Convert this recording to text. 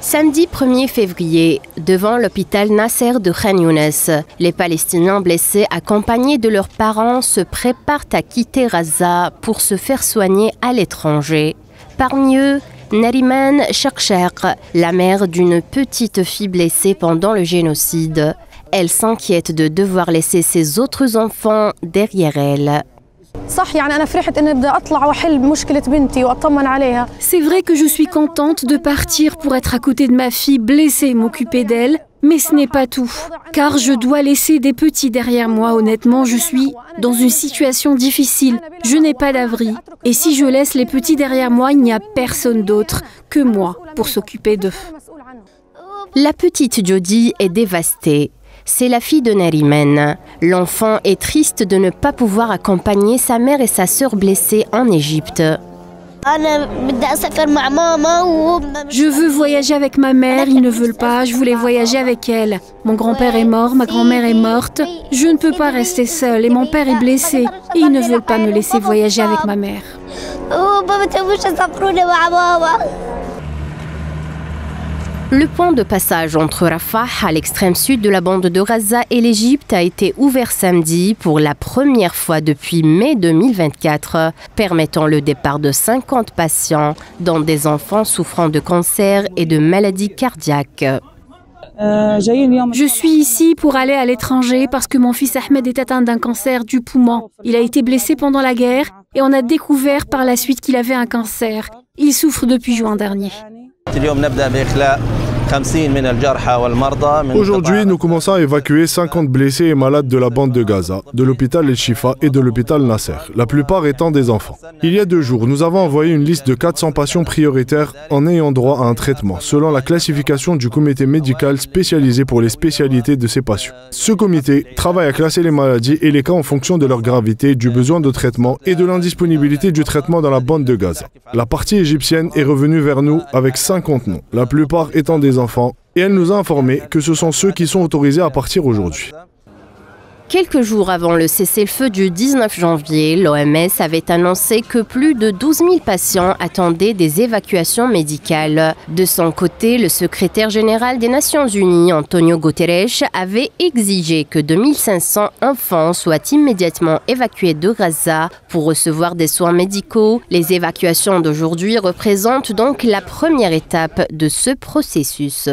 Samedi 1er février, devant l'hôpital Nasser de Khan Younes, les Palestiniens blessés accompagnés de leurs parents se préparent à quitter Gaza pour se faire soigner à l'étranger. Parmi eux, Nariman Chercher, la mère d'une petite fille blessée pendant le génocide. Elle s'inquiète de devoir laisser ses autres enfants derrière elle. C'est vrai que je suis contente de partir pour être à côté de ma fille blessée et m'occuper d'elle, mais ce n'est pas tout, car je dois laisser des petits derrière moi. Honnêtement, je suis dans une situation difficile, je n'ai pas d'abri, et si je laisse les petits derrière moi, il n'y a personne d'autre que moi pour s'occuper d'eux. La petite Jody est dévastée. C'est la fille de Nariman. L'enfant est triste de ne pas pouvoir accompagner sa mère et sa sœur blessées en Égypte. Je veux voyager avec ma mère, ils ne veulent pas, je voulais voyager avec elle. Mon grand-père est mort, ma grand-mère est morte, je ne peux pas rester seule et mon père est blessé et ils ne veulent pas me laisser voyager avec ma mère. Le pont de passage entre Rafah, à l'extrême sud de la bande de Gaza, et l'Égypte a été ouvert samedi pour la première fois depuis mai 2024, permettant le départ de 50 patients, dont des enfants souffrant de cancer et de maladies cardiaques. Je suis ici pour aller à l'étranger parce que mon fils Ahmed est atteint d'un cancer du poumon. Il a été blessé pendant la guerre et on a découvert par la suite qu'il avait un cancer. Il souffre depuis juin dernier. Aujourd'hui, nous commençons à évacuer 50 blessés et malades de la bande de Gaza, de l'hôpital El-Shifa et de l'hôpital Nasser, la plupart étant des enfants. Il y a 2 jours, nous avons envoyé une liste de 400 patients prioritaires en ayant droit à un traitement, selon la classification du comité médical spécialisé pour les spécialités de ces patients. Ce comité travaille à classer les maladies et les cas en fonction de leur gravité, du besoin de traitement et de l'indisponibilité du traitement dans la bande de Gaza. La partie égyptienne est revenue vers nous avec 50 noms, la plupart étant des enfants, et elle nous a informé que ce sont ceux qui sont autorisés à partir aujourd'hui. Quelques jours avant le cessez-le-feu du 19 janvier, l'OMS avait annoncé que plus de 12 000 patients attendaient des évacuations médicales. De son côté, le secrétaire général des Nations Unies, Antonio Guterres, avait exigé que 2500 enfants soient immédiatement évacués de Gaza pour recevoir des soins médicaux. Les évacuations d'aujourd'hui représentent donc la première étape de ce processus.